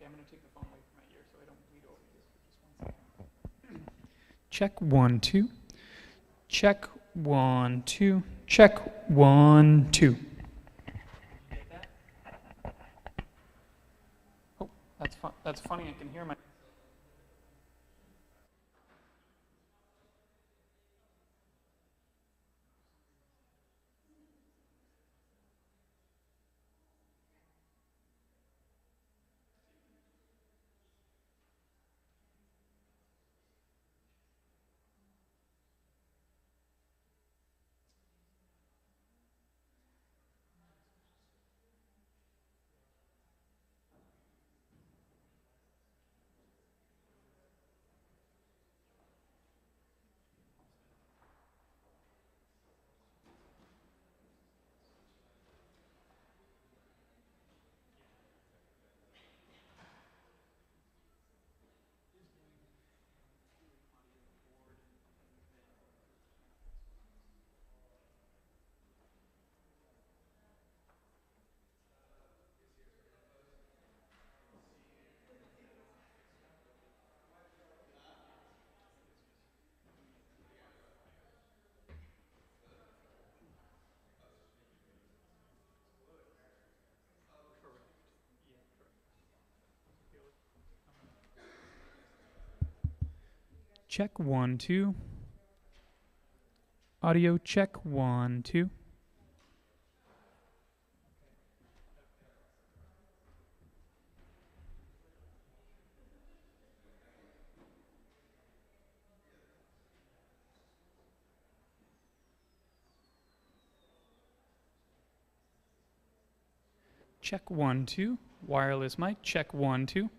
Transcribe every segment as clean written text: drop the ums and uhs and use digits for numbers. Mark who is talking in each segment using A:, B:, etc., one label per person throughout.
A: Okay, I'm going to take the phone away from my ear so I don't bleed over here for just 1 second. Check 1, 2. Check 1, 2. Check 1, 2. Did you get that? Oh, that's funny. I can hear my. Check 1, 2. Audio check 1, 2. Check 1, 2. Wireless mic check 1, 2.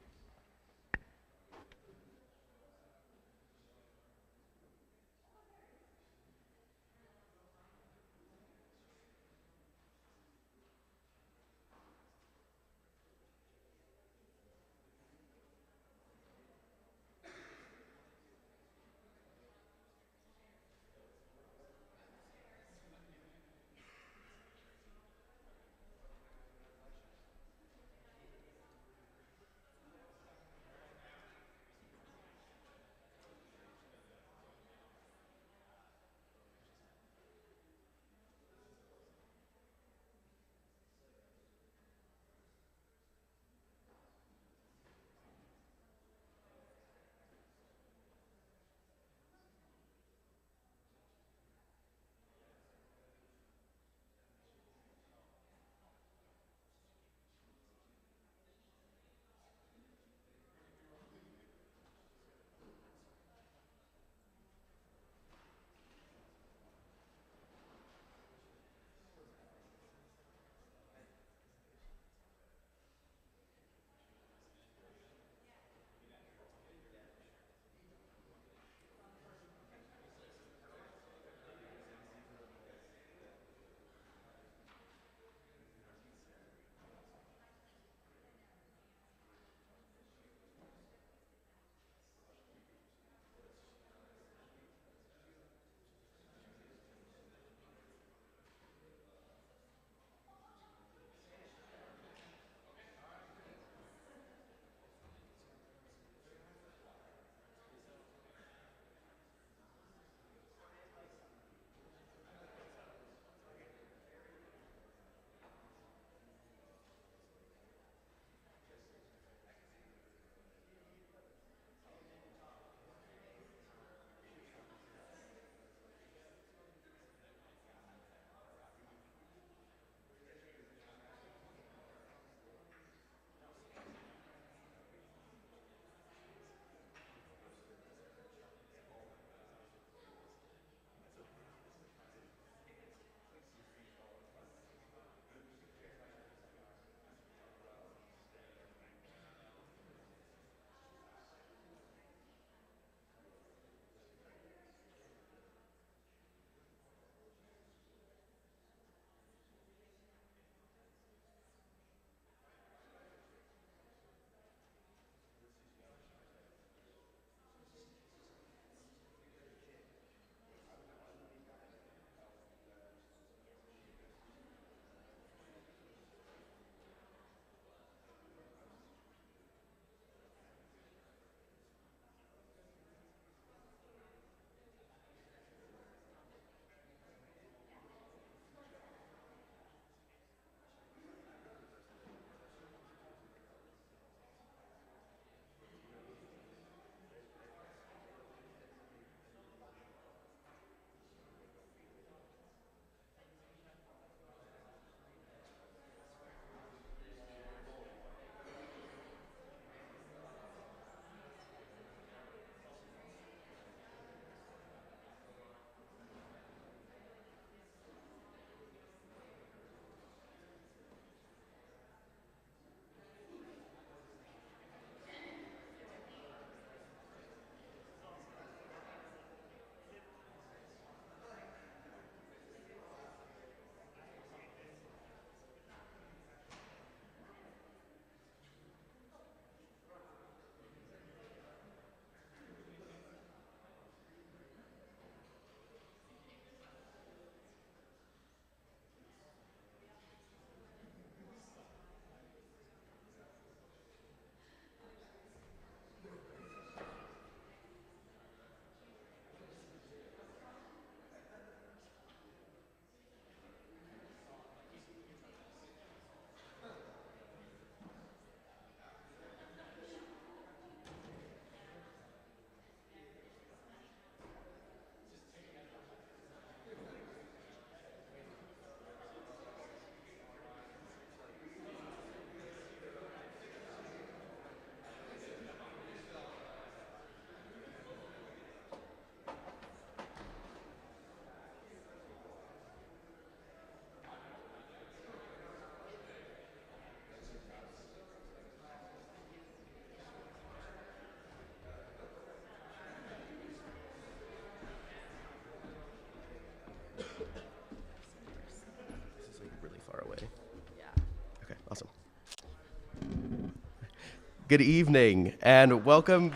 B: Good evening and welcome.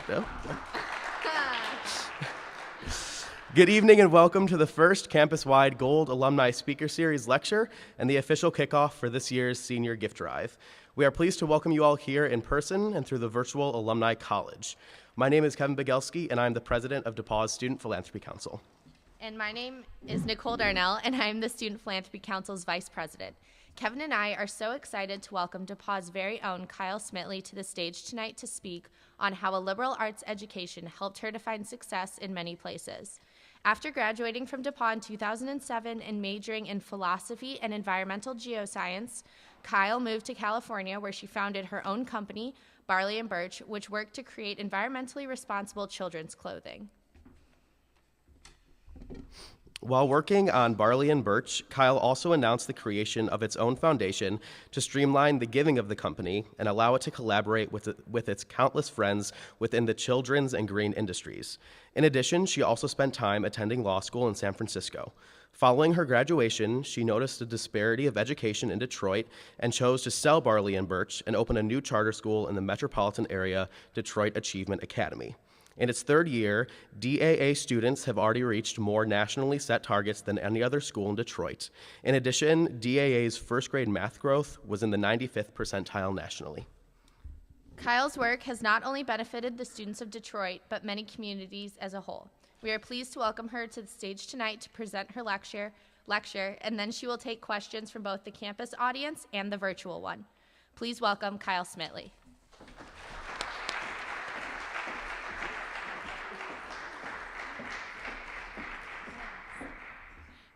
B: Good evening and welcome to the first campus-wide Gold Alumni Speaker Series lecture and the official kickoff for this year's Senior Gift Drive. We are pleased to welcome you all here in person and through the virtual Alumni College. My name is Kevin Bigelski and I'm the president of DePauw's Student Philanthropy Council.
C: And my name is Nicole Darnell and I'm the Student Philanthropy Council's vice president. Kevin and I are so excited to welcome DePauw's very own Kyle Smitley to the stage tonight to speak on how a liberal arts education helped her to find success in many places. After graduating from DePauw in 2007 and majoring in philosophy and environmental geoscience, Kyle moved to California where she founded her own company, Barley and Birch, which worked to create environmentally responsible children's clothing.
B: While working on Barley and Birch, Kyle also announced the creation of its own foundation to streamline the giving of the company and allow it to collaborate with its countless friends within the children's and green industries. In addition, she also spent time attending law school in San Francisco. Following her graduation, she noticed a disparity of education in Detroit and chose to sell Barley and Birch and open a new charter school in the metropolitan area, Detroit Achievement Academy. In its third year, DAA students have already reached more nationally set targets than any other school in Detroit. In addition, DAA's first grade math growth was in the 95th percentile nationally.
C: Kyle's work has not only benefited the students of Detroit, but many communities as a whole. We are pleased to welcome her to the stage tonight to present her lecture, and then she will take questions from both the campus audience and the virtual one. Please welcome Kyle Smitley.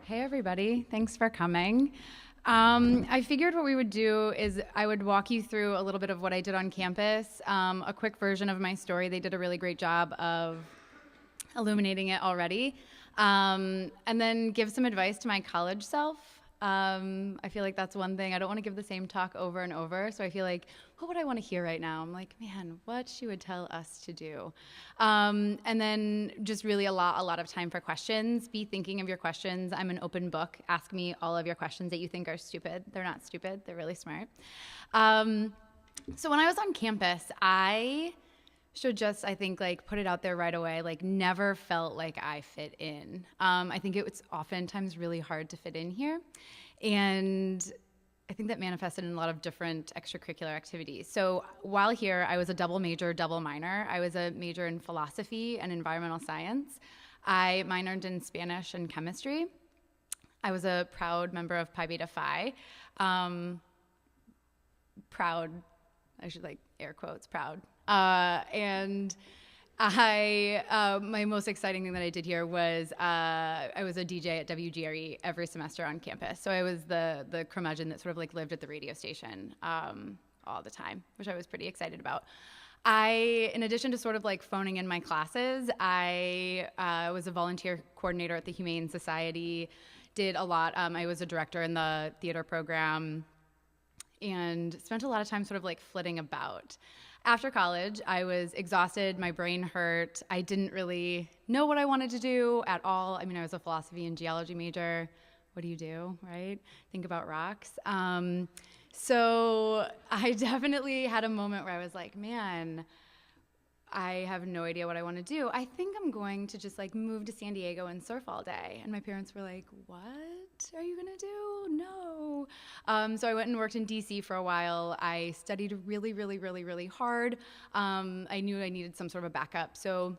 D: Hey everybody, thanks for coming. I figured what we would do is I would walk you through a little bit of what I did on campus, a quick version of my story. They did a really great job of illuminating it already, and then give some advice to my college self. I feel like that's one thing. I don't want to give the same talk over and over, so I feel like, what would I want to hear right now? I'm like, man, what she would tell us to do. And then just really a lot of time for questions. Be thinking of your questions. I'm an open book. Ask me all of your questions that you think are stupid. They're not stupid. They're really smart. So when I was on campus, I should just, I think, like, put it out there right away, like, never felt like I fit in. I think it was oftentimes really hard to fit in here. And I think that manifested in a lot of different extracurricular activities. So while here, I was a double major, double minor. I was a major in philosophy and environmental science. I minored in Spanish and chemistry. I was a proud member of Pi Beta Phi. Proud, I should like air quotes, proud. And my most exciting thing that I did here was I was a DJ at WGRE every semester on campus. So I was the curmudgeon that sort of like lived at the radio station all the time, which I was pretty excited about. In addition to sort of like phoning in my classes, I was a volunteer coordinator at the Humane Society, did a lot. I was a director in the theater program and spent a lot of time sort of like flitting about. After college, I was exhausted, my brain hurt. I didn't really know what I wanted to do at all. I mean, I was a philosophy and geology major. What do you do, right? Think about rocks. So I definitely had a moment where I was like, man, I have no idea what I want to do. I think I'm going to just like move to San Diego and surf all day. And my parents were like, what are you going to do? No. So I went and worked in DC for a while. I studied really hard. I knew I needed some sort of a backup. So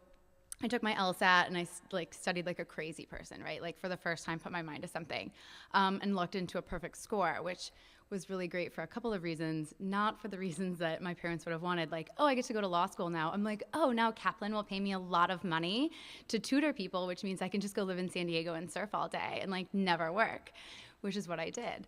D: I took my LSAT and I like studied like a crazy person, right? Like for the first time, put my mind to something and looked into a perfect score, which was really great for a couple of reasons, not for the reasons that my parents would have wanted, like, oh, I get to go to law school now. I'm like, oh, now Kaplan will pay me a lot of money to tutor people, which means I can just go live in San Diego and surf all day and like never work, which is what I did.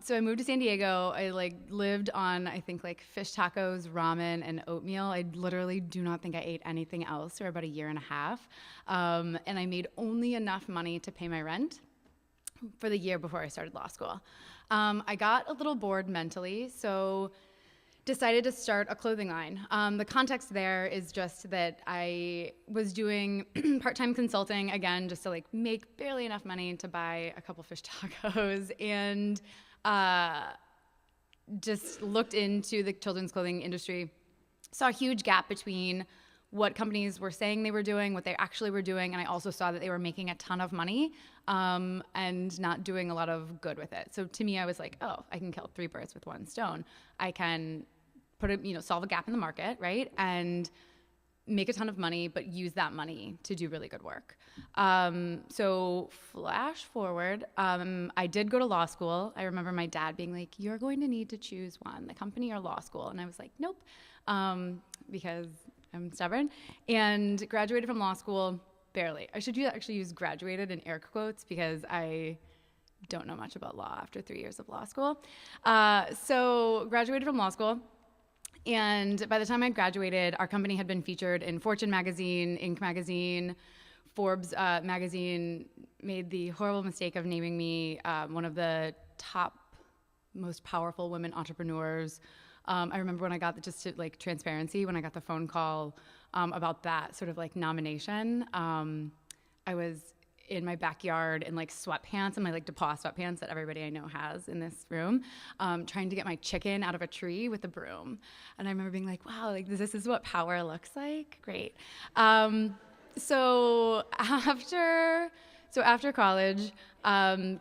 D: So I moved to San Diego. I like lived on, I think, like fish tacos, ramen, and oatmeal. I literally do not think I ate anything else for about a year and a half. And I made only enough money to pay my rent for the year before I started law school. I got a little bored mentally, so decided to start a clothing line. The context there is just that I was doing part-time consulting, again, just to like make barely enough money to buy a couple fish tacos, and just looked into the children's clothing industry saw a huge gap between what companies were saying they were doing, what they actually were doing, and I also saw that they were making a ton of money and not doing a lot of good with it. So to me, I was like, oh, I can kill 3 birds with 1 stone. I can solve a gap in the market, right? And make a ton of money, but use that money to do really good work. So flash forward, I did go to law school. I remember my dad being like, you're going to need to choose one, the company or law school. And I was like, nope, because I'm stubborn. And graduated from law school, barely. I should actually use graduated in air quotes because I don't know much about law after 3 years of law school. So graduated from law school. And by the time I graduated, our company had been featured in Fortune magazine, Inc. magazine, Forbes magazine made the horrible mistake of naming me one of the top most powerful women entrepreneurs. I remember when I got transparency, when I got the phone call about that sort of like nomination, I was in my backyard in like sweatpants and my like DePaul sweatpants that everybody I know has in this room, trying to get my chicken out of a tree with a broom. And I remember being like, wow, like this is what power looks like. Great. So after college,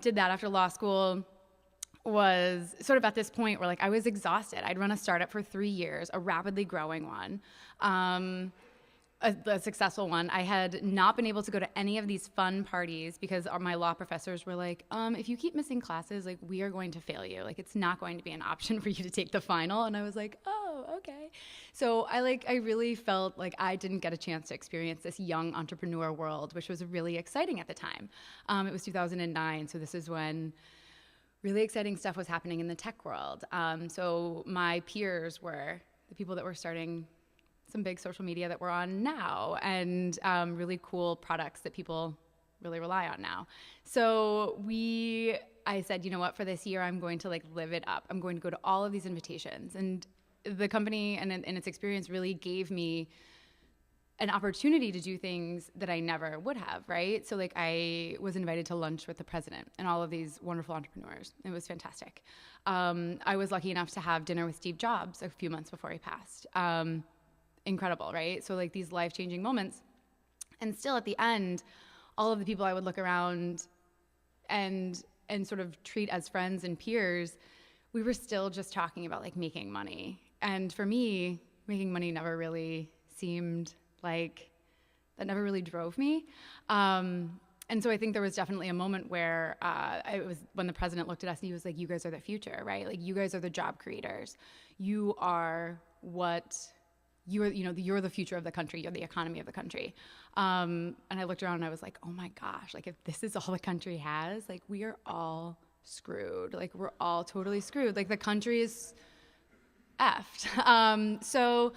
D: did that after law school, was sort of at this point where like I was exhausted. I'd run a startup for 3 years, a rapidly growing one. A successful one. I had not been able to go to any of these fun parties because my law professors were like, if you keep missing classes, like we are going to fail you. Like it's not going to be an option for you to take the final. And I was like, oh, okay. So I really felt like I didn't get a chance to experience this young entrepreneur world, which was really exciting at the time. It was 2009. So this is when really exciting stuff was happening in the tech world. So my peers were the people that were starting some big social media that we're on now, and really cool products that people really rely on now. So I said, you know what, for this year, I'm going to like live it up. I'm going to go to all of these invitations. And the company and its experience really gave me an opportunity to do things that I never would have, right? So like I was invited to lunch with the president and all of these wonderful entrepreneurs. It was fantastic. I was lucky enough to have dinner with Steve Jobs a few months before he passed. Incredible, right? So like these life-changing moments. And still at the end, all of the people I would look around and sort of treat as friends and peers, we were still just talking about like making money. And for me, making money never really seemed like, that never really drove me. And so I think there was definitely a moment where it was when the president looked at us and he was like, you guys are the future, right? Like you guys are the job creators. You are you're the future of the country. You're the economy of the country. And I looked around and I was like, oh my gosh, like if this is all the country has, like we are all screwed. Like we're all totally screwed. Like the country is effed. So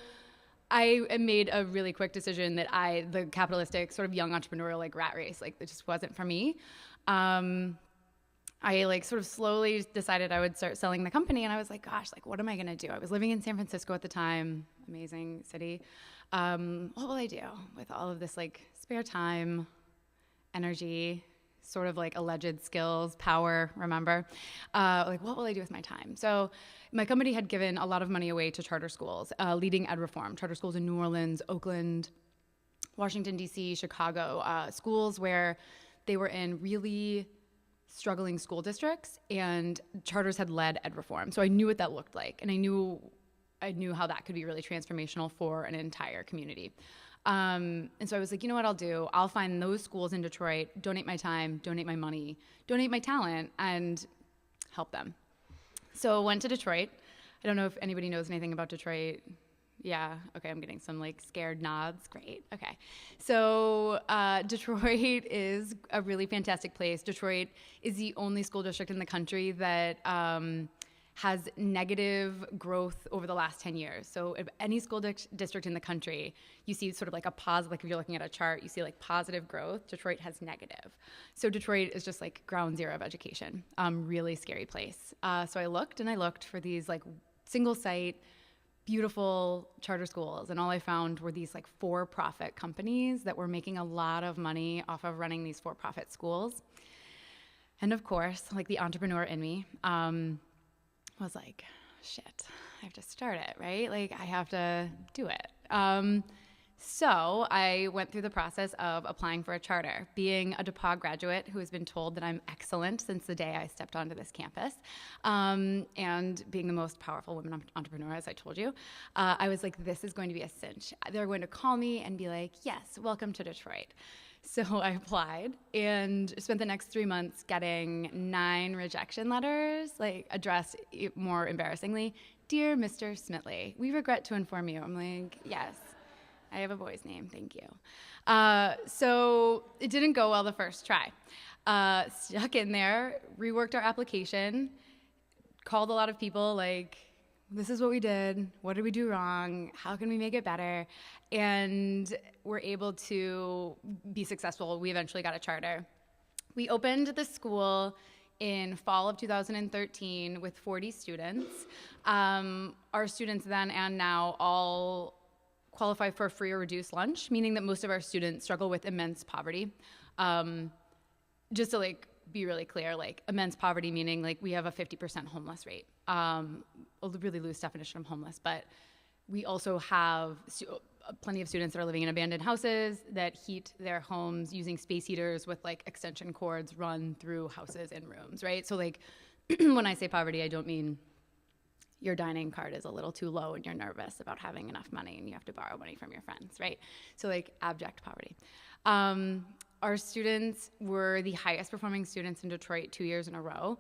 D: I made a really quick decision that the capitalistic sort of young entrepreneurial like rat race, like it just wasn't for me. I like sort of slowly decided I would start selling the company, and I was like, gosh, like what am I gonna do? I was living in San Francisco at the time, amazing city. What will I do with all of this like spare time, energy, sort of like alleged skills, power, remember? Like what will I do with my time? So my company had given a lot of money away to charter schools, leading ed reform, charter schools in New Orleans, Oakland, Washington, D.C., Chicago, schools where they were in really struggling school districts, and charters had led ed reform. So I knew what that looked like, and I knew how that could be really transformational for an entire community. And so I was like, you know what I'll do? I'll find those schools in Detroit, donate my time, donate my money, donate my talent, and help them. So went to Detroit. I don't know if anybody knows anything about Detroit. Yeah, okay, I'm getting some like scared nods. Great, okay. So Detroit is a really fantastic place. Detroit is the only school district in the country that has negative growth over the last 10 years. So if any school district in the country, you see sort of like a positive, like if you're looking at a chart, you see like positive growth. Detroit has negative. So Detroit is just like ground zero of education. Really scary place. So I looked for these like single site, beautiful charter schools, and all I found were these like for-profit companies that were making a lot of money off of running these for-profit schools. And of course, like the entrepreneur in me was like, shit, I have to start it, right? Like, I have to do it. So I went through the process of applying for a charter. Being a DePauw graduate who has been told that I'm excellent since the day I stepped onto this campus, and being the most powerful women entrepreneur, as I told you, I was like, this is going to be a cinch. They're going to call me and be like, yes, welcome to Detroit. So I applied and spent the next 3 months getting 9 rejection letters, like addressed more embarrassingly, "Dear Mr. Smitley, we regret to inform you." I'm like, yes. I have a boy's name, thank you. So it didn't go well the first try. Stuck in there, reworked our application, called a lot of people like, this is what we did, what did we do wrong, how can we make it better? And we're able to be successful. We eventually got a charter. We opened the school in fall of 2013 with 40 students. Our students then and now all qualify for free or reduced lunch, meaning that most of our students struggle with immense poverty. Just to like be really clear, like immense poverty meaning like we have a 50% homeless rate. A really loose definition of homeless, but we also have plenty of students that are living in abandoned houses that heat their homes using space heaters with like extension cords run through houses and rooms, right? So like when I say poverty, I don't mean your dining card is a little too low and you're nervous about having enough money and you have to borrow money from your friends, right? So like abject poverty. Our students were the highest performing students in Detroit 2 years in a row.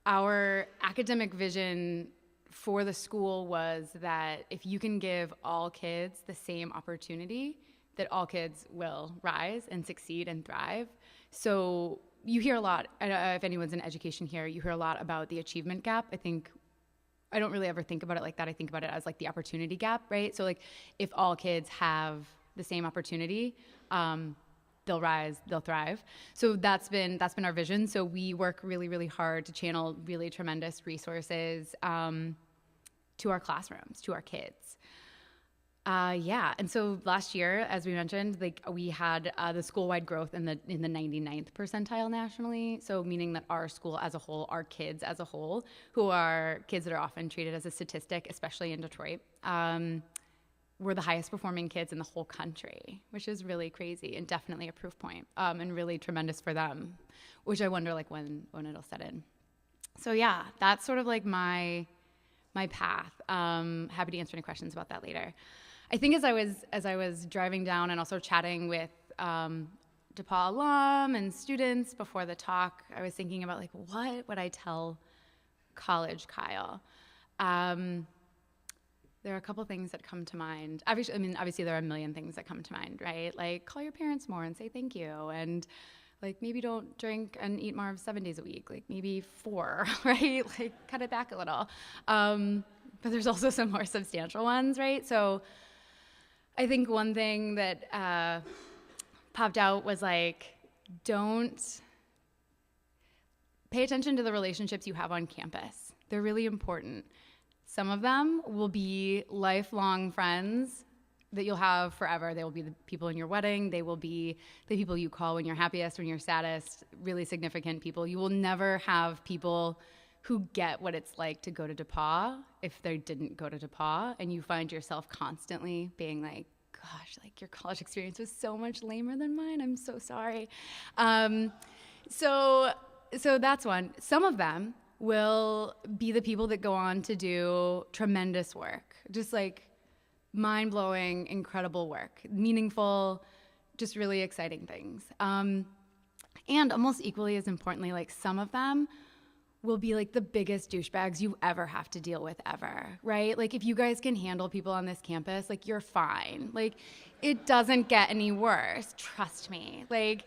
D: Our academic vision for the school was that if you can give all kids the same opportunity, that all kids will rise and succeed and thrive. So you hear a lot, if anyone's in education here, you hear a lot about the achievement gap. I don't really ever think about it like that. I think about it as like the opportunity gap, right? So like if all kids have the same opportunity, they'll rise, they'll thrive. So that's been our vision. So we work really, really hard to channel really tremendous resources to our classrooms, to our kids. And so last year, as we mentioned, like we had the school-wide growth in the 99th percentile nationally. So meaning that our school as a whole, our kids as a whole, who are kids that are often treated as a statistic, especially in Detroit, were the highest performing kids in the whole country, which is really crazy and definitely a proof point, and really tremendous for them, which I wonder like when it'll set in. So yeah, that's sort of like my path. Happy to answer any questions about that later. I think as I was driving down and also chatting with DePauw alum and students before the talk, I was thinking about like, what would I tell college Kyle? There are a couple things that come to mind. Obviously there are a million things that come to mind, right? Like call your parents more and say thank you, and like maybe don't drink and eat more of 7 days a week, like maybe 4, right? Like cut it back a little. But there's also some more substantial ones, right? So I think one thing that popped out was like, don't pay attention to the relationships you have on campus. They're really important. Some of them will be lifelong friends that you'll have forever. They will be the people in your wedding. They will be the people you call when you're happiest, when you're saddest, really significant people. You will never have people who get what it's like to go to DePauw if they didn't go to DePauw, and you find yourself constantly being like, gosh, like your college experience was so much lamer than mine. I'm so sorry. So that's one. Some of them will be the people that go on to do tremendous work, just like mind-blowing, incredible work, meaningful, just really exciting things. And almost equally as importantly, like some of them will be like the biggest douchebags you ever have to deal with ever, right? Like if you guys can handle people on this campus, like you're fine. Like it doesn't get any worse, trust me. Like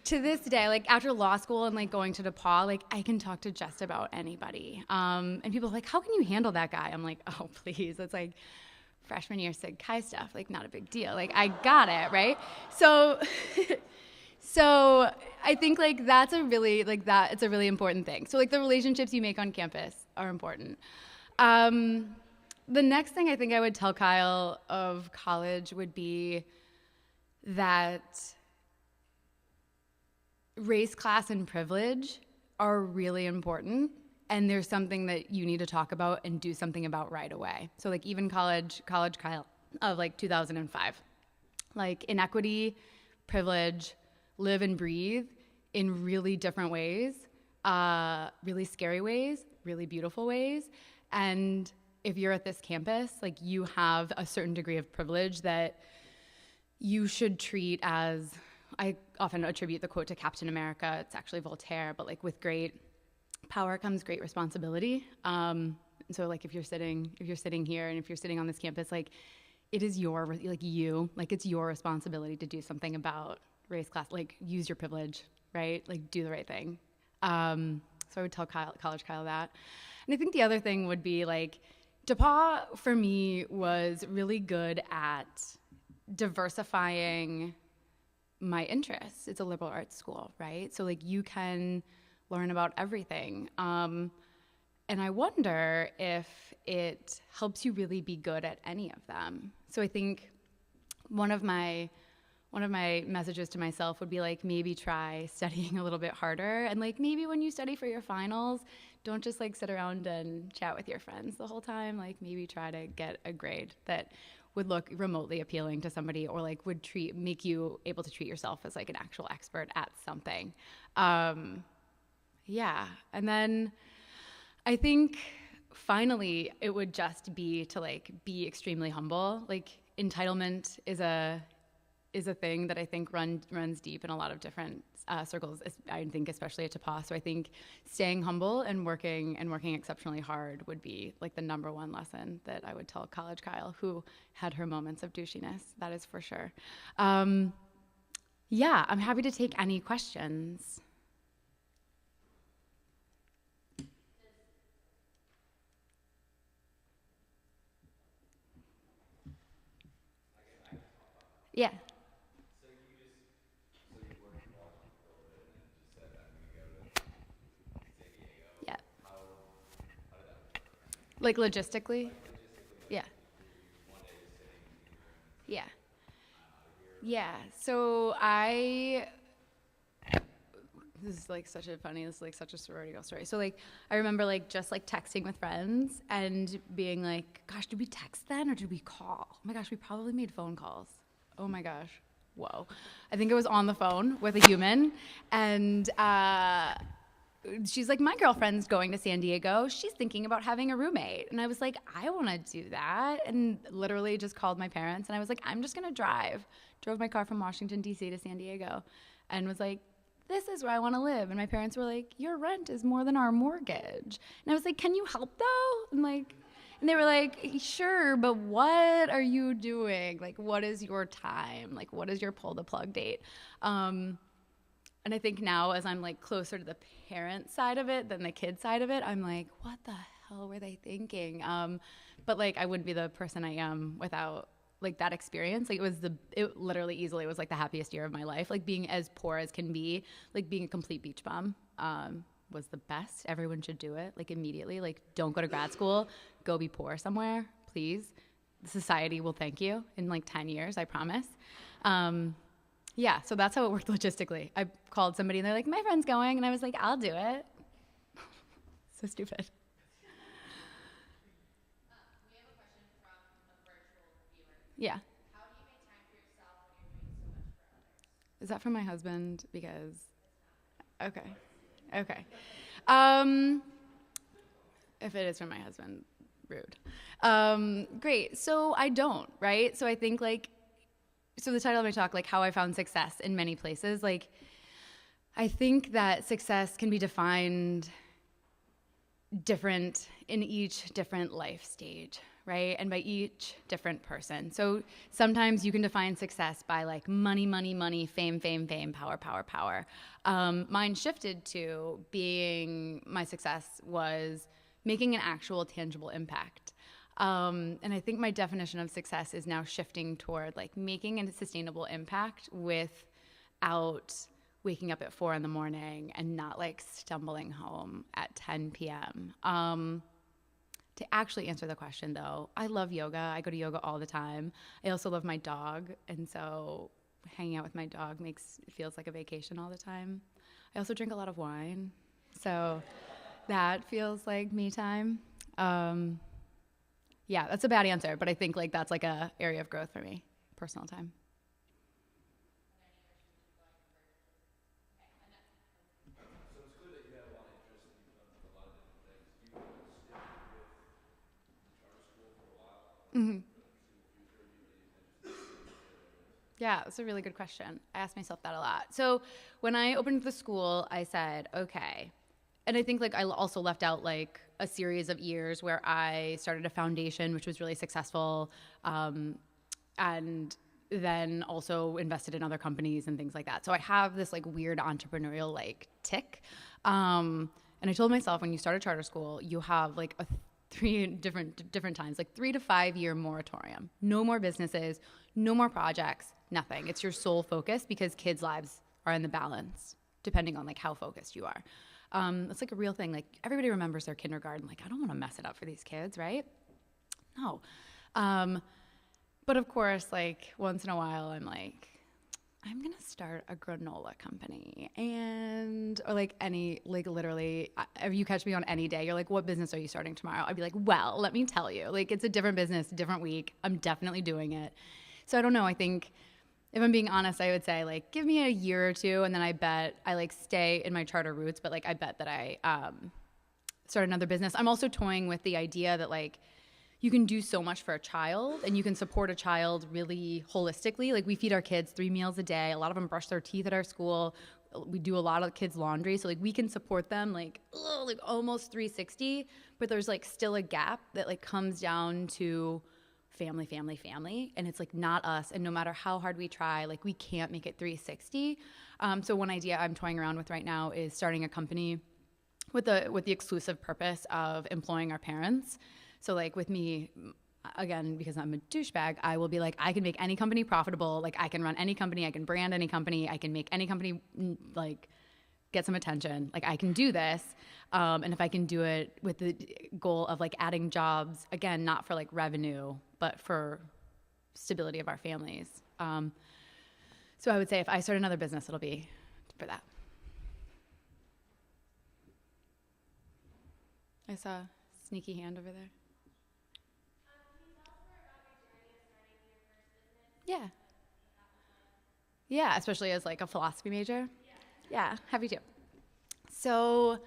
D: to this day, like after law school and like going to DePauw, like I can talk to just about anybody. And people are like, how can you handle that guy? I'm like, oh, please. It's like freshman year Sig Chi stuff, like not a big deal. Like I got it, right? So I think like that's a really it's a really important thing. So like the relationships you make on campus are important. The next thing I think I would tell Kyle of college would be that race, class, and privilege are really important and there's something that you need to talk about and do something about right away. So like even college Kyle of like 2005, like inequity, privilege, live and breathe in really different ways, really scary ways, really beautiful ways. And if you're at this campus, like you have a certain degree of privilege that you should treat as, I often attribute the quote to Captain America. It's actually Voltaire, but like with great power comes great responsibility. So like if you're sitting here and if you're sitting on this campus, like it is it's your responsibility to do something about race, class, like use your privilege, right? Like do the right thing. So I would tell college Kyle that. And I think the other thing would be like, DePauw for me was really good at diversifying my interests. It's a liberal arts school, right? So like you can learn about everything. And I wonder if it helps you really be good at any of them. So I think one of my messages to myself would be like, maybe try studying a little bit harder. And like, maybe when you study for your finals, don't just like sit around and chat with your friends the whole time. Like maybe try to get a grade that would look remotely appealing to somebody, or like would make you able to treat yourself as like an actual expert at something. Yeah. And then I think finally it would just be to like be extremely humble. Like entitlement is a thing that I think runs deep in a lot of different circles. I think especially at DePauw. So I think staying humble and working exceptionally hard would be like the number one lesson that I would tell college Kyle, who had her moments of douchiness. That is for sure. Yeah, I'm happy to take any questions. Yeah. Yeah. Like logistically? Yeah. Yeah. Yeah. So this is like such a sorority girl story. So like I remember like just like texting with friends and being like, gosh, did we text then or did we call? Oh my gosh, we probably made phone calls. Oh my gosh. Whoa. I think it was on the phone with a human, and she's like, my girlfriend's going to San Diego. She's thinking about having a roommate. And I was like, I want to do that. And literally just called my parents and I was like, I'm just going to drove my car from Washington, D.C. to San Diego, and was like, this is where I want to live. And my parents were like, your rent is more than our mortgage. And I was like, can you help though? And they were like, sure, but what are you doing? Like, what is your time? Like, what is your pull the plug date? And I think now as I'm like closer to the parent side of it than the kid side of it, I'm like, what the hell were they thinking? But like, I wouldn't be the person I am without like that experience. Like it literally easily was like the happiest year of my life. Like being as poor as can be, like being a complete beach bum, was the best. Everyone should do it like immediately. Like don't go to grad school, go be poor somewhere, please. Society will thank you in like 10 years, I promise. Yeah, so that's how it worked logistically. I called somebody and they're like, my friend's going, and I was like, I'll do it. So stupid.
C: We have a question from a virtual viewer.
D: Yeah.
C: How do you make time for yourself when you're doing so much for others?
D: Is that from my husband? Because, okay. If it is from my husband, rude. Great, so I don't, right? So I think so the title of my talk, like how I found success in many places, like I think that success can be defined different in each different life stage, right? And by each different person. So sometimes you can define success by like money, fame, power. Mine shifted to being, my success was making an actual tangible impact. And I think my definition of success is now shifting toward like making a sustainable impact without waking up at 4 a.m. and not like stumbling home at 10 p.m. To actually answer the question though, I love yoga. I go to yoga all the time. I also love my dog. And so hanging out with my dog feels like a vacation all the time. I also drink a lot of wine. So That feels like me time. Yeah, that's a bad answer, but I think like that's like a area of growth for me, personal time. Hmm. Yeah, that's a really good question. I ask myself that a lot. So when I opened the school, I said, okay. And I think like I also left out like a series of years where I started a foundation, which was really successful, and then also invested in other companies and things like that. So I have this like weird entrepreneurial like tick. And I told myself when you start a charter school, you have like a three different times, like 3 to 5 year moratorium. No more businesses, no more projects, nothing. It's your sole focus because kids' lives are in the balance depending on like how focused you are. It's like a real thing. Like everybody remembers their kindergarten. Like I don't want to mess it up for these kids, right? No. But of course, like once in a while, I'm like, I'm gonna start a granola company, or like any, like literally, if you catch me on any day, you're like, what business are you starting tomorrow? I'd be like, well, let me tell you, like it's a different business, different week. I'm definitely doing it. So I don't know. I think if I'm being honest, I would say like, give me a year or two, and then I bet I like stay in my charter roots. But like, I bet that I start another business. I'm also toying with the idea that like, you can do so much for a child and you can support a child really holistically. Like we feed our kids 3 meals a day. A lot of them brush their teeth at our school. We do a lot of kids' laundry. So like we can support them like almost 360, but there's like still a gap that like comes down to family. And it's like not us. And no matter how hard we try, like we can't make it 360. So one idea I'm toying around with right now is starting a company with the exclusive purpose of employing our parents. So like with me, again, because I'm a douchebag, I will be like, I can make any company profitable. Like I can run any company, I can brand any company, I can make any company like get some attention. Like I can do this. And if I can do it with the goal of like adding jobs, again, not for like revenue, but for stability of our families. So I would say if I start another business, it'll be for that. I saw a sneaky hand over there. Yeah. Yeah, especially as like a philosophy major. Yeah, happy to. So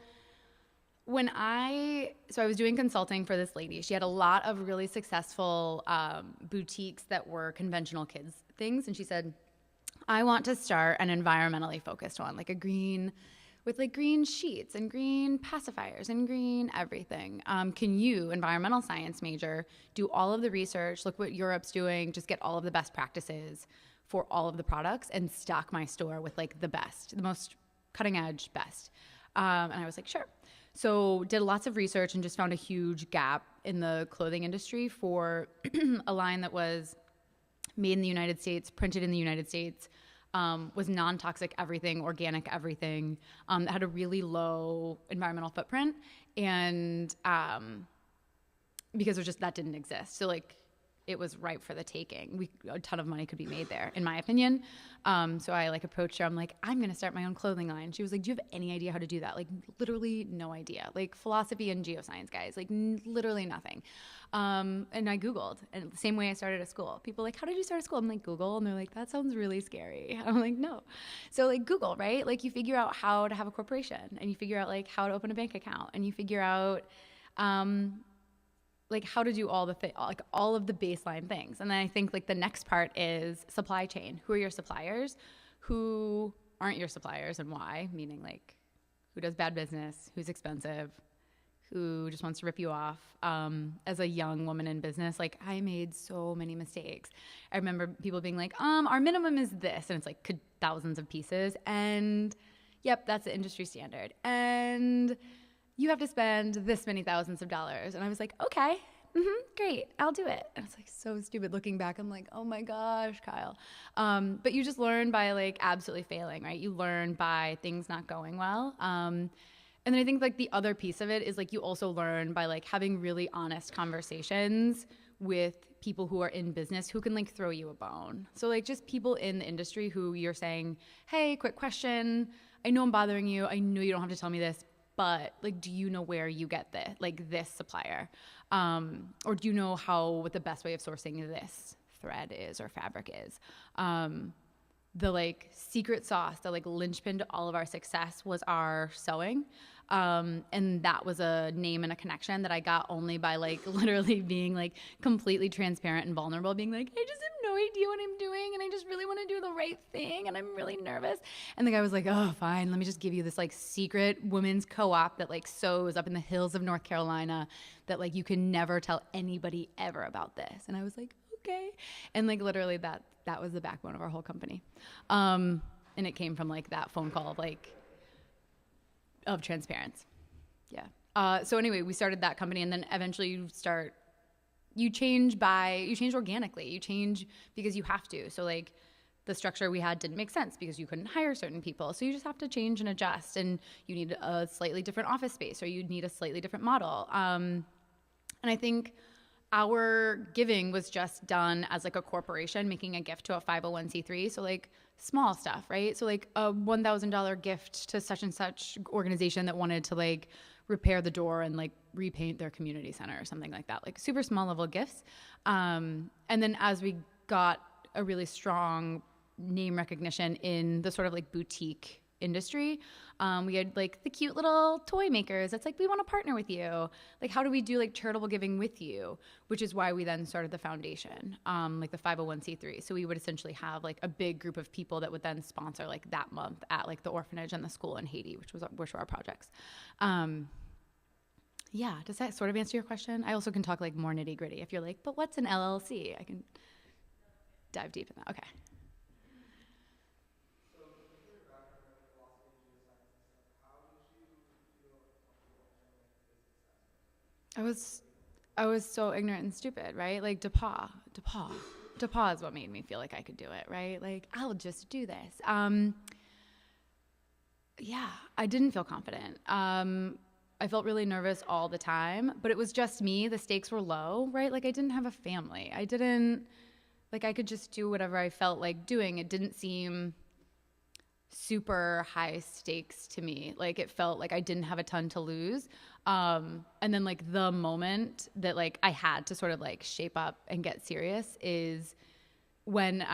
D: I was doing consulting for this lady. She had a lot of really successful boutiques that were conventional kids things. And she said, I want to start an environmentally focused one, like a green, with like green sheets and green pacifiers and green everything. Can you, environmental science major, do all of the research, look what Europe's doing, just get all of the best practices for all of the products and stock my store with like the best, the most cutting edge best. And I was like, sure. So did lots of research and just found a huge gap in the clothing industry for a line that was made in the United States, printed in the United States, was non-toxic everything, organic everything, that had a really low environmental footprint. And because that didn't exist. So like it was ripe for the taking. A ton of money could be made there, in my opinion. So I like approached her. I'm like, I'm going to start my own clothing line. She was like, do you have any idea how to do that? Like literally no idea. Like philosophy and geoscience guys, like literally nothing. And I Googled, and the same way I started a school. People are like, how did you start a school? I'm like, Google. And they're like, that sounds really scary. I'm like, no. So like Google, right? Like you figure out how to have a corporation, and you figure out like how to open a bank account, and you figure out, like how to do all of the baseline things. And then I think like the next part is supply chain. Who are your suppliers? Who aren't your suppliers and why? Meaning like who does bad business? Who's expensive? Who just wants to rip you off? As a young woman in business, like I made so many mistakes. I remember people being like, our minimum is this. And it's like thousands of pieces. And yep, that's the industry standard. And you have to spend this many thousands of dollars. And I was like, okay, great, I'll do it. And it's like so stupid looking back. I'm like, oh my gosh, Kyle. But you just learn by like absolutely failing, right? You learn by things not going well. And then I think like the other piece of it is like you also learn by like having really honest conversations with people who are in business who can like throw you a bone. So like just people in the industry who you're saying, hey, quick question. I know I'm bothering you. I know you don't have to tell me this, but like, do you know where you get this supplier? Or do you know what the best way of sourcing this thread is or fabric is? The like secret sauce, the like linchpin to all of our success was our sewing. And that was a name and a connection that I got only by like literally being like completely transparent and vulnerable, being like, I just have no idea what I'm doing and I just really want to do the right thing and I'm really nervous. And the guy was like, oh, fine, let me just give you this like secret women's co-op that like sews up in the hills of North Carolina that like you can never tell anybody ever about this. And I was like, okay. And like literally that was the backbone of our whole company. And it came from like that phone call of transparency. Yeah. So anyway, we started that company, and then eventually you change organically. You change because you have to. So like the structure we had didn't make sense because you couldn't hire certain people. So you just have to change and adjust, and you need a slightly different office space, or you need a slightly different model. And I think our giving was just done as like a corporation making a gift to a 501c3. So like small stuff, right? So like a $1,000 gift to such and such organization that wanted to like repair the door and like repaint their community center or something like that, like super small level gifts. And then as we got a really strong name recognition in the sort of like boutique industry, we had like the cute little toy makers. It's like, we want to partner with you. Like, how do we do like charitable giving with you? Which is why we then started the foundation, like the 501c3. So we would essentially have like a big group of people that would then sponsor like that month at like the orphanage and the school in Haiti, which were our projects. Yeah, does that sort of answer your question? I also can talk like more nitty gritty. If you're like, but what's an LLC? I can dive deep in that. Okay. I was so ignorant and stupid, right? Like DePaul is what made me feel like I could do it, right? Like, I'll just do this. Yeah, I didn't feel confident. I felt really nervous all the time, but it was just me. The stakes were low, right? Like, I didn't have a family. I could just do whatever I felt like doing. It didn't seem super high stakes to me. Like, it felt like I didn't have a ton to lose. And then like the moment that like I had to sort of like shape up and get serious is when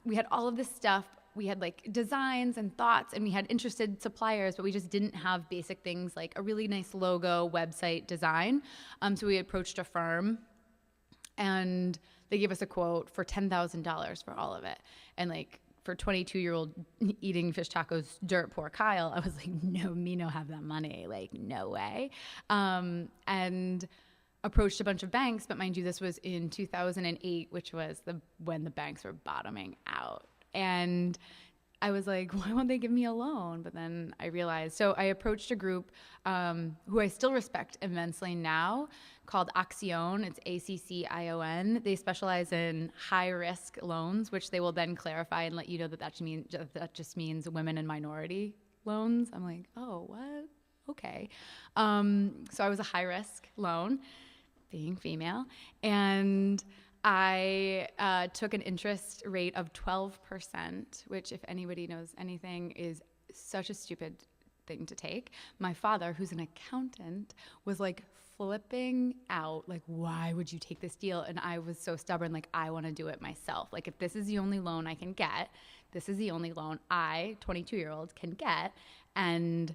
D: we had all of this stuff. We had like designs and thoughts, and we had interested suppliers, but we just didn't have basic things like a really nice logo, website design. So we approached a firm, and they gave us a quote for $10,000 for all of it. And like, for 22-year-old eating fish tacos, dirt poor Kyle, I was like, no, me no have that money, like no way. And approached a bunch of banks, but mind you, this was in 2008, which was when the banks were bottoming out. And I was like, why won't they give me a loan? But then I realized, so I approached a group who I still respect immensely now, called Accion. It's ACCION. They specialize in high-risk loans, which they will then clarify and let you know that just means women and minority loans. I'm like, oh, what? Okay. So I was a high-risk loan, being female, and I took an interest rate of 12%, which, if anybody knows anything, is such a stupid thing to take. My father, who's an accountant, was like flipping out, like, why would you take this deal? And I was so stubborn, like, I want to do it myself. Like, if this is the only loan I can get, this is the only loan I, 22-year-old, can get. And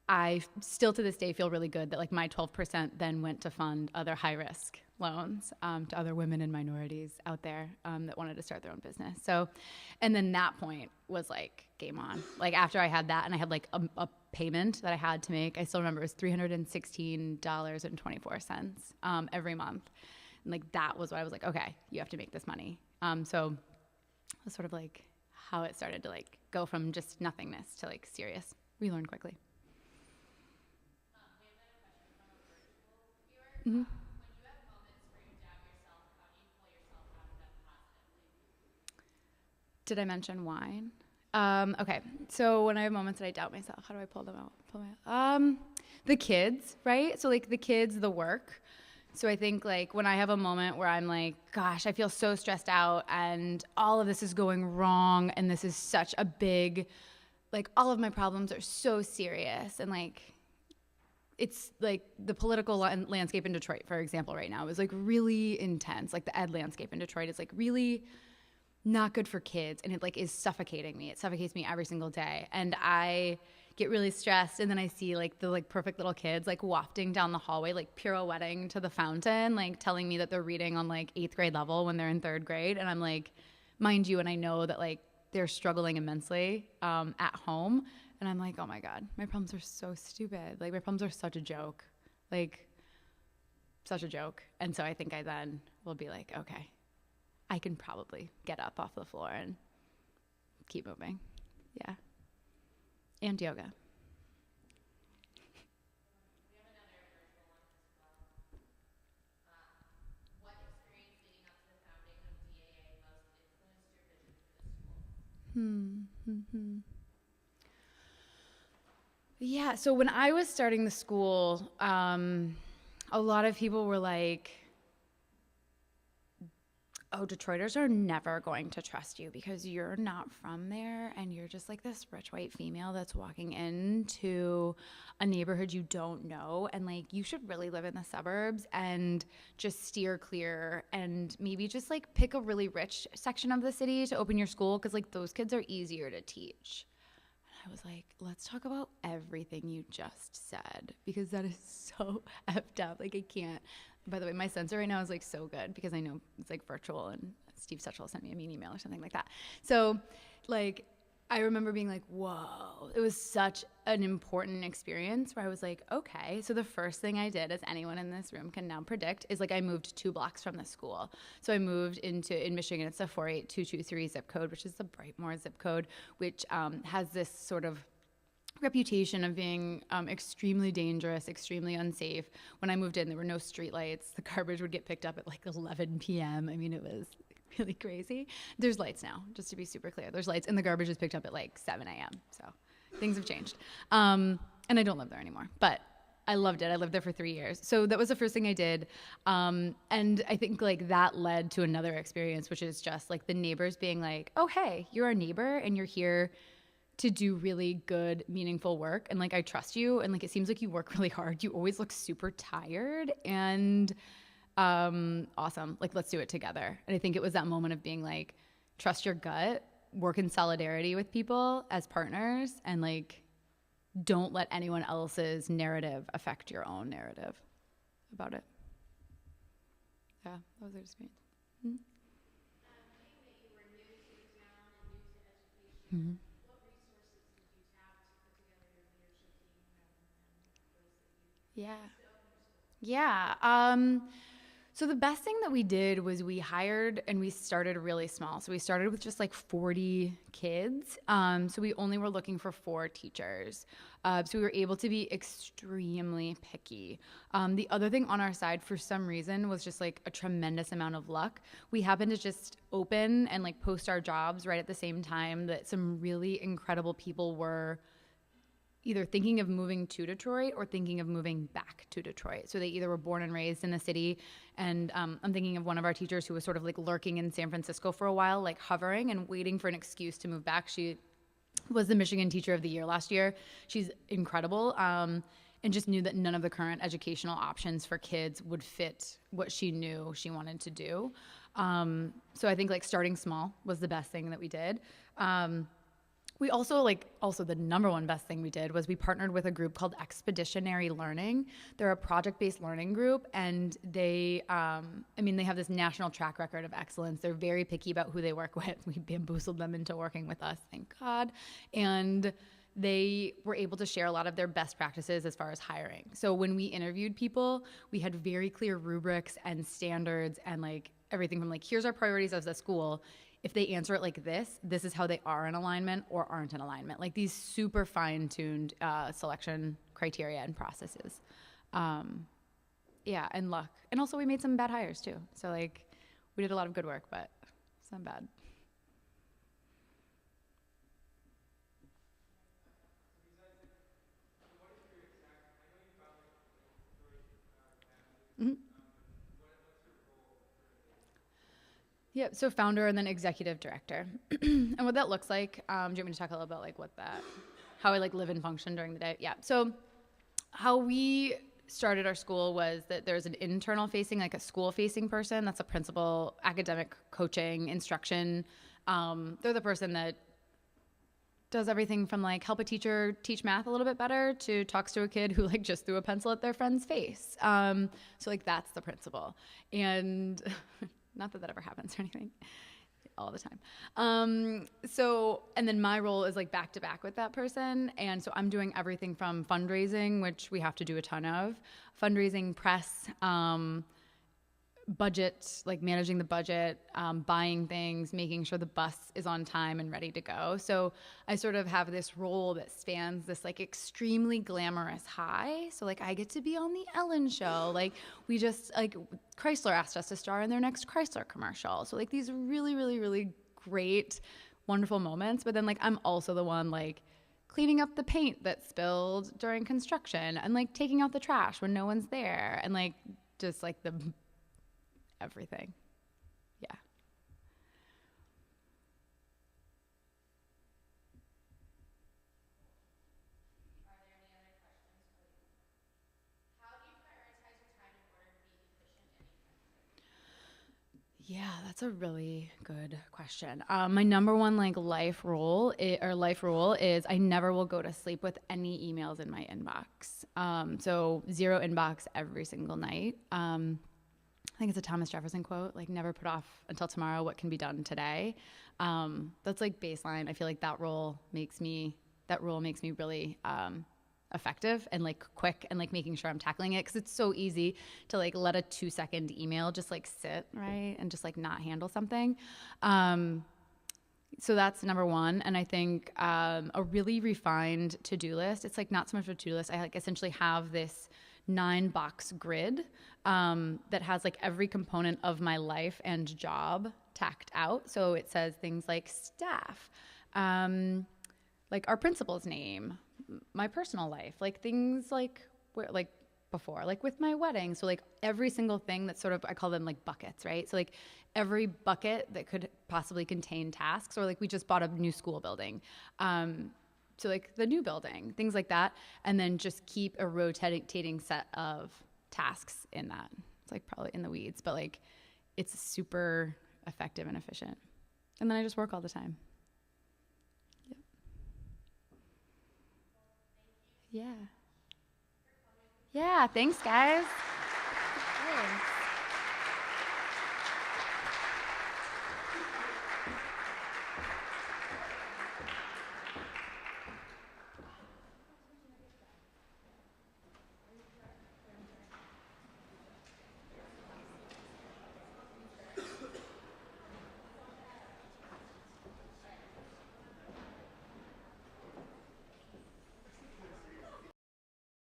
D: I still to this day feel really good that like my 12% then went to fund other high-risk loans to other women and minorities out there that wanted to start their own business. So, and then that point was like game on. Like, after I had that, and I had like a payment that I had to make, I still remember it was $316.24 every month. And like, that was what I was like, okay, you have to make this money. So it was sort of like how it started to like go from just nothingness to like serious. We learned quickly. Mm-hmm. Did I mention wine? Okay, so when I have moments that I doubt myself, how do I pull them out? The kids, right? So like the kids, the work. So I think like when I have a moment where I'm like, gosh, I feel so stressed out and all of this is going wrong and this is such a big, like all of my problems are so serious and like it's like the political landscape in Detroit, for example, right now is like really intense. Like the ed landscape in Detroit is like really not good for kids, and it like is suffocating me. It suffocates me every single day, and I get really stressed. And then I see like the like perfect little kids like wafting down the hallway, like pirouetting to the fountain, like telling me that they're reading on like 8th grade level when they're in 3rd grade, and I'm like, mind you, and I know that like they're struggling immensely at home. And I'm like, oh my God, my problems are so stupid. Like my problems are such a joke, like such a joke. And so I think I then will be like, okay, I can probably get up off the floor and keep moving. Yeah. And yoga. Yeah, so when I was starting the school, a lot of people were like, oh, Detroiters are never going to trust you because you're not from there and you're just like this rich white female that's walking into a neighborhood you don't know, and like you should really live in the suburbs and just steer clear and maybe just like pick a really rich section of the city to open your school because like those kids are easier to teach. I was like, let's talk about everything you just said because that is so effed up. Like I can't. By the way, my sensor right now is like so good because I know it's like virtual and Steve Setchell sent me a mean email or something like that. So like I remember being like, whoa, it was such an important experience where I was like, okay. So the first thing I did, as anyone in this room can now predict, is like I moved 2 blocks from the school. So I moved in Michigan, it's a 48223 zip code, which is the Brightmoor zip code, which has this sort of reputation of being extremely dangerous, extremely unsafe. When I moved in, there were no streetlights. The garbage would get picked up at like 11 p.m. I mean, it was really crazy. There's lights now, just to be super clear. There's lights, and the garbage is picked up at like 7 a.m. So things have changed. And I don't live there anymore, but I loved it. I lived there for 3 years. So that was the first thing I did. And I think like that led to another experience, which is just like the neighbors being like, oh, hey, you're our neighbor and you're here to do really good, meaningful work. And like, I trust you. And like, it seems like you work really hard. You always look super tired and awesome. Like, let's do it together. And I think it was that moment of being like, trust your gut, work in solidarity with people as partners, and like, don't let anyone else's narrative affect your own narrative about it. Yeah, that was the experience. Mm-hmm. Mm-hmm. Yeah. Yeah. So the best thing that we did was we hired and we started really small. So we started with just like 40 kids. So we only were looking for 4 teachers. So we were able to be extremely picky. The other thing on our side for some reason was just like a tremendous amount of luck. We happened to just open and like post our jobs right at the same time that some really incredible people were either thinking of moving to Detroit or thinking of moving back to Detroit. So they either were born and raised in the city, and I'm thinking of one of our teachers who was sort of like lurking in San Francisco for a while, like hovering and waiting for an excuse to move back. She was the Michigan Teacher of the Year last year. She's incredible, and just knew that none of the current educational options for kids would fit what she knew she wanted to do. So I think like starting small was the best thing that we did. We also the number one best thing we did was we partnered with a group called Expeditionary Learning. They're a project-based learning group, and they have this national track record of excellence. They're very picky about who they work with. We bamboozled them into working with us, thank God. And they were able to share a lot of their best practices as far as hiring. So when we interviewed people, we had very clear rubrics and standards and like everything from like, here's our priorities as a school. If they answer it like this is how they are in alignment or aren't in alignment. Like these super fine-tuned selection criteria and processes. And luck. And also we made some bad hires too. So like we did a lot of good work, but some bad. Mm-hmm. Yeah, so founder and then executive director. And what that looks like, do you want me to talk a little about like how I like live and function during the day? Yeah, so How we started our school was that there's an internal facing, like a school facing person. That's a principal, academic coaching, instruction. They're the person that does everything from like help a teacher teach math a little bit better to talks to a kid who like just threw a pencil at their friend's face. So like that's the principal. And not that that ever happens or anything, all the time. And then my role is like back to back with that person. And so I'm doing everything from fundraising, which we have to do a ton of, fundraising, press, budget, like managing the budget, buying things, making sure the bus is on time and ready to go. So I sort of have this role that spans this like extremely glamorous high. So like I get to be on the Ellen show. Like we just like Chrysler asked us to star in their next Chrysler commercial. So like these really, really, really great, wonderful moments. But then like I'm also the one like cleaning up the paint that spilled during construction and like taking out the trash when no one's there and like just like the everything. Yeah.
C: Are there any other questions for you? How do you prioritize your time in order to be efficient and effective?
D: Yeah, that's a really good question. My number one like life rule is I never will go to sleep with any emails in my inbox. So 0 inbox every single night. I think it's a Thomas Jefferson quote, like never put off until tomorrow what can be done today. That's like baseline. I feel like that rule makes me really effective and like quick and like making sure I'm tackling it because it's so easy to like let a 2-second email just like sit, right? And just like not handle something. So that's number one. And I think a really refined to-do list, it's like not so much a to-do list. I like essentially have this 9-box grid that has like every component of my life and job tacked out. So it says things like staff, like our principal's name, my personal life, like things like like before, like with my wedding. So like every single thing that's sort of, I call them like buckets, right? So like every bucket that could possibly contain tasks, or like we just bought a new school building. So like the new building, things like that. And then just keep a rotating set of tasks in that. It's like probably in the weeds, but like it's super effective and efficient. And then I just work all the time. Yep. Yeah. Yeah, thanks guys.